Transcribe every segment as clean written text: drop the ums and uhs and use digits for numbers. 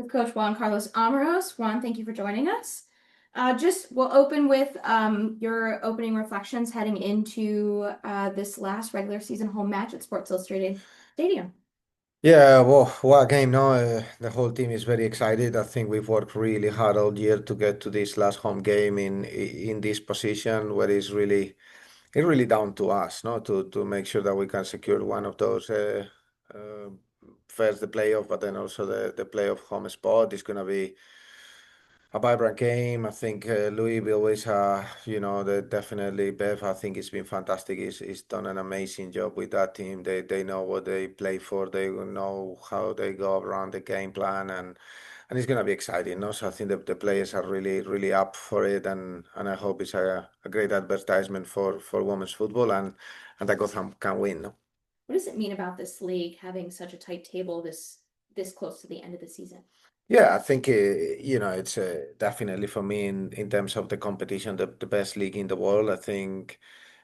with Coach Juan Carlos Amorós. Juan, thank you for joining us. We'll open with your opening reflections heading into this last regular season home match at Sports Illustrated Stadium. Yeah, well, what a game, no? The whole team is very excited. I think we've worked really hard all year to get to this last home game in this position where it's really down to us, no? To make sure that we can secure one of those uh, first the playoff, but then also the playoff home spot is gonna be a vibrant game. I think Louisville is, definitely Bev. I think it's been fantastic. He's done an amazing job with that team. They know what they play for. They know how they go around the game plan, and it's gonna be exciting. No, so I think the players are really up for it, and I hope it's a great advertisement for women's football and that Gotham can win. No? What does it mean about this league having such a tight table this close to the end of the season? Yeah, I think it's definitely for me in terms of the competition, the best league in the world. I think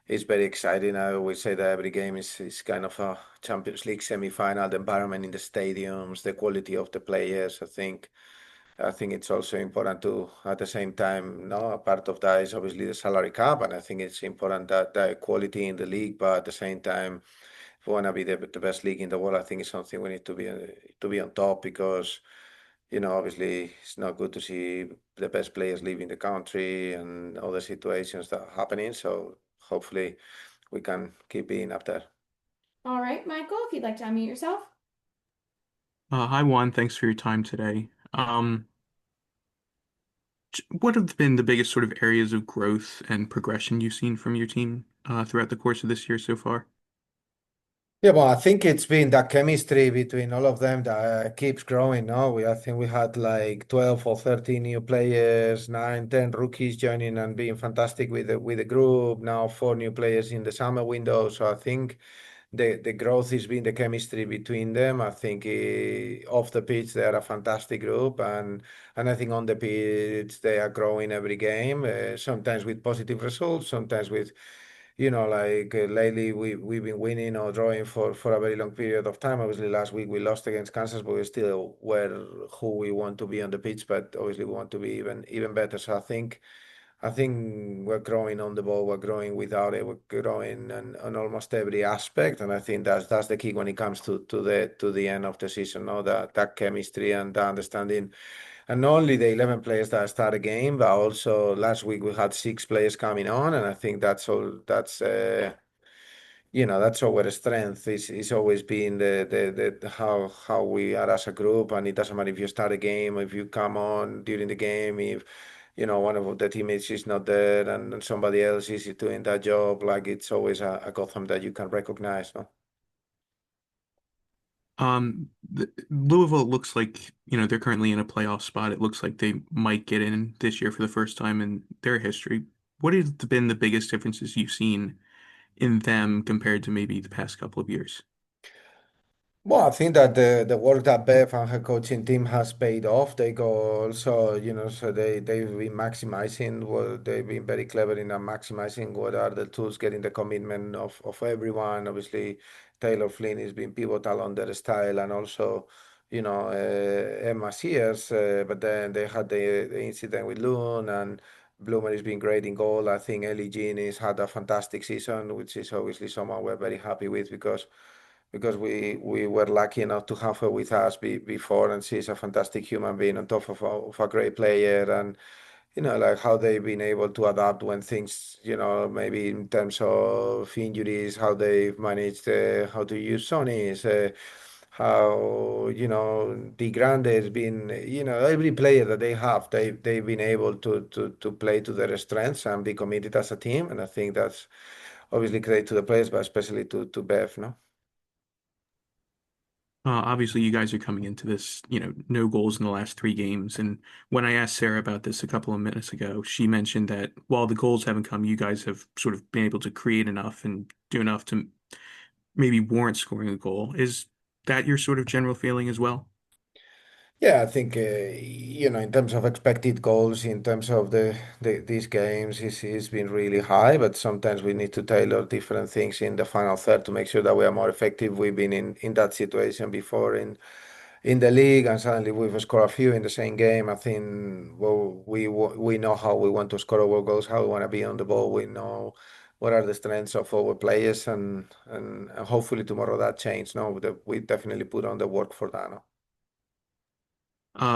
it's very exciting. I always say that every game is kind of a Champions League semi-final. The environment in the stadiums, the quality of the players. I think it's also important to, at the same time, no, a part of that is obviously the salary cap, and I think it's important that the quality in the league, but at the same time, if we want to be the best league in the world, I think it's something we need to be on top because obviously it's not good to see the best players leaving the country and all the situations that are happening. So hopefully we can keep being up there. All right, Michael, if you'd like to unmute yourself. Hi Juan, thanks for your time today. What have been the biggest sort of areas of growth and progression you've seen from your team throughout the course of this year so far? Yeah, well, I think it's been that chemistry between all of them that keeps growing. No, I think we had like 12 or 13 new players, 9, 10 rookies joining and being fantastic with the group. Now 4 new players in the summer window. So I think the growth has been the chemistry between them. I think off the pitch they are a fantastic group, and I think on the pitch they are growing every game. Sometimes with positive results, sometimes with like lately we've been winning or drawing for a very long period of time. Obviously, last week we lost against Kansas, but we still were who we want to be on the pitch. But obviously, we want to be even better. So I think we're growing on the ball, we're growing without it, we're growing on almost every aspect, and I think that's the key when it comes to the end of the season. No, that chemistry and the understanding, and not only the 11 players that start a game, but also last week we had 6 players coming on, and I think that's all. That's our strength is always been the how we are as a group, and it doesn't matter if you start a game, if you come on during the game, if one of the teammates is not there and somebody else is doing that job, like it's always a Gotham that you can recognize, no? Louisville looks like, they're currently in a playoff spot. It looks like they might get in this year for the first time in their history. What have been the biggest differences you've seen in them compared to maybe the past couple of years? Well, I think that the work that Beth and her coaching team has paid off. They go also, so they've been maximizing what they've been very clever in maximizing what are the tools, getting the commitment of everyone. Obviously, Taylor Flynn has been pivotal on their style, and also, Emma Sears. But then they had the incident with Loon, and Bloomer has been great in goal. I think Ellie Jean has had a fantastic season, which is obviously someone we're very happy with because we were lucky enough to have her with us before, and she's a fantastic human being on top of a great player, and like how they've been able to adapt when things, maybe in terms of injuries, how they've managed how to use Sony's. How the Grande has been, every player that they have, they've been able to play to their strengths and be committed as a team, and I think that's obviously great to the players, but especially to Bev, no. Obviously, you guys are coming into this, no goals in the last three games. And when I asked Sarah about this a couple of minutes ago, she mentioned that while the goals haven't come, you guys have sort of been able to create enough and do enough to maybe warrant scoring a goal. Is that your sort of general feeling as well? Yeah, I think in terms of expected goals, in terms of these games, it's been really high. But sometimes we need to tailor different things in the final third to make sure that we are more effective. We've been in that situation before in the league, and suddenly we've scored a few in the same game. I think, well, we know how we want to score our goals, how we want to be on the ball. We know what are the strengths of our players, and hopefully tomorrow that change. No, we definitely put on the work for that. No?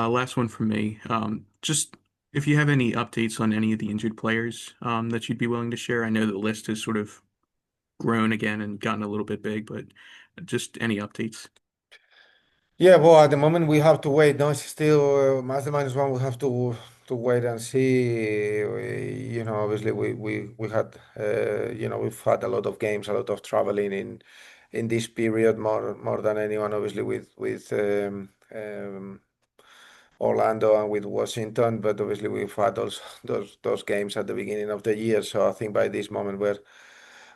Last one from me. Just if you have any updates on any of the injured players that you'd be willing to share. I know the list has sort of grown again and gotten a little bit big, but just any updates. Yeah, well, at the moment we have to wait. No, it's still mastermind is one. We have to wait and see. Obviously we had we've had a lot of games, a lot of traveling in this period more than anyone. Obviously with Orlando and with Washington, but obviously we've had those games at the beginning of the year. So I think by this moment we're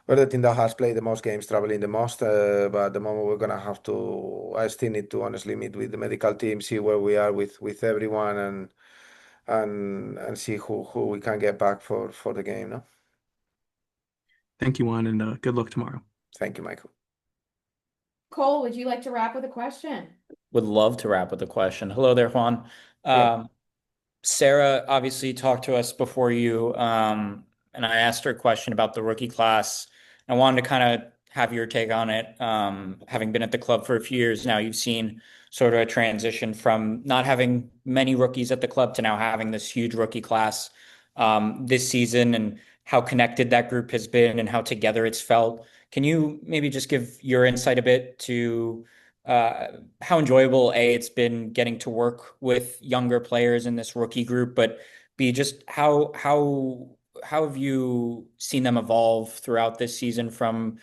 the team that has played the most games, traveling the most. But at the moment we're gonna have to. I still need to honestly meet with the medical team, see where we are with everyone, and see who we can get back for the game. No, Thank you, Juan, and good luck tomorrow. thank you, Michael. Cole, would you like to wrap with a question? Would love to wrap with a question. Hello there, Juan. Hello. Sarah obviously talked to us before you, and I asked her a question about the rookie class. I wanted to kind of have your take on it. Having been at the club for a few years now, you've seen sort of a transition from not having many rookies at the club to now having this huge rookie class this season, and how connected that group has been and how together it's felt. Can you maybe just give your insight a bit to how enjoyable it's been getting to work with younger players in this rookie group, but B, just how have you seen them evolve throughout this season, from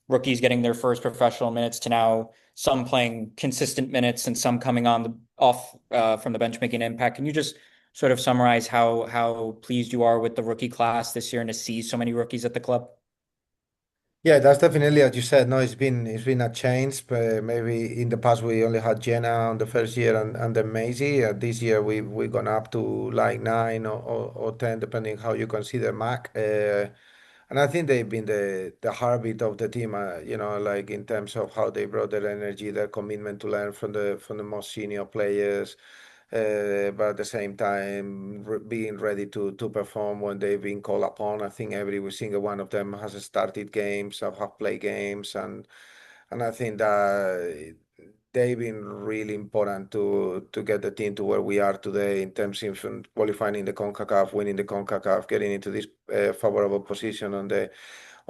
rookies getting their first professional minutes to now some playing consistent minutes and some coming on the off from the bench making an impact? Can you just sort of summarize how pleased you are with the rookie class this year and to see so many rookies at the club? Yeah, that's definitely as you said. No, it's been a change. But maybe in the past we only had Jenna on the first year and then Maisie. This year we've gone up to like 9 or 10, depending how you consider Mac. And I think they've been the heartbeat of the team. Like in terms of how they brought their energy, their commitment to learn from the most senior players, but at the same time being ready to perform when they've been called upon. I think every single one of them has started games or have played games, and I think that they've been really important to get the team to where we are today in terms of qualifying in the CONCACAF, winning the CONCACAF, getting into this favorable position on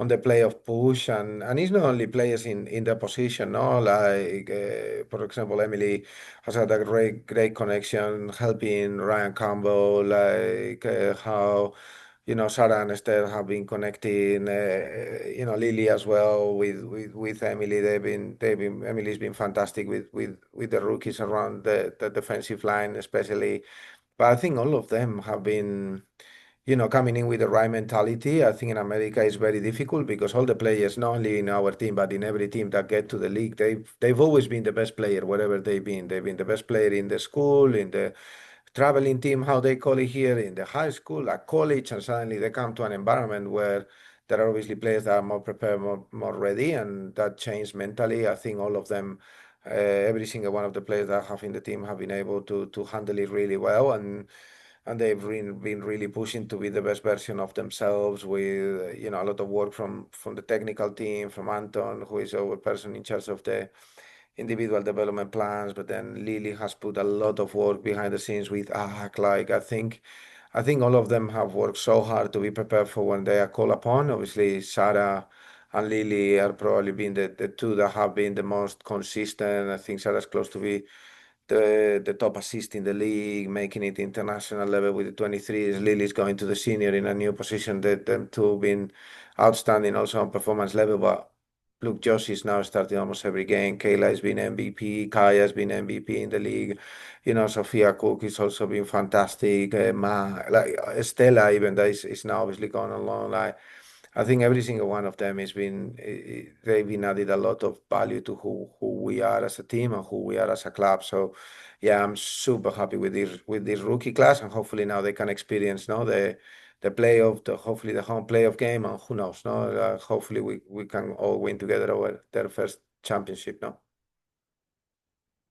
the playoff push, and it's not only players in their position, no, like for example, Emily has had a great connection helping Ryan Campbell, like how Sarah and Esther have been connecting, Lily as well with Emily. They've been Emily's been fantastic with the rookies around the defensive line, especially. But I think all of them have been coming in with the right mentality. I think in America it's very difficult because all the players, not only in our team, but in every team that get to the league, they've always been the best player wherever they've been. They've been the best player in the school, in the traveling team, how they call it here, in the high school, at college, and suddenly they come to an environment where there are obviously players that are more prepared, more ready, and that changed mentally. I think all of them, every single one of the players that I have in the team have been able to handle it really well, and they've been really pushing to be the best version of themselves with a lot of work from the technical team, from Anton, who is our person in charge of the individual development plans, but then Lily has put a lot of work behind the scenes with AHAC. Like I think all of them have worked so hard to be prepared for when they are called upon. Obviously, Sarah and Lily are probably been the two that have been the most consistent. I think Sarah's close to be the top assist in the league, making it international level with the 23s. Lily's going to the senior in a new position. That them two been outstanding also on performance level. But look, Josh is now starting almost every game. Kayla has been MVP. Kaya has been MVP in the league. Sophia Cook is also been fantastic. Like Stella, even though is now obviously gone along. Like I think every single one of them has been they've been added a lot of value to who we are as a team and who we are as a club. So yeah, I'm super happy with this rookie class, and hopefully now they can experience the playoff, hopefully the home playoff game, and who knows, no, hopefully we can all win together over their first championship, no.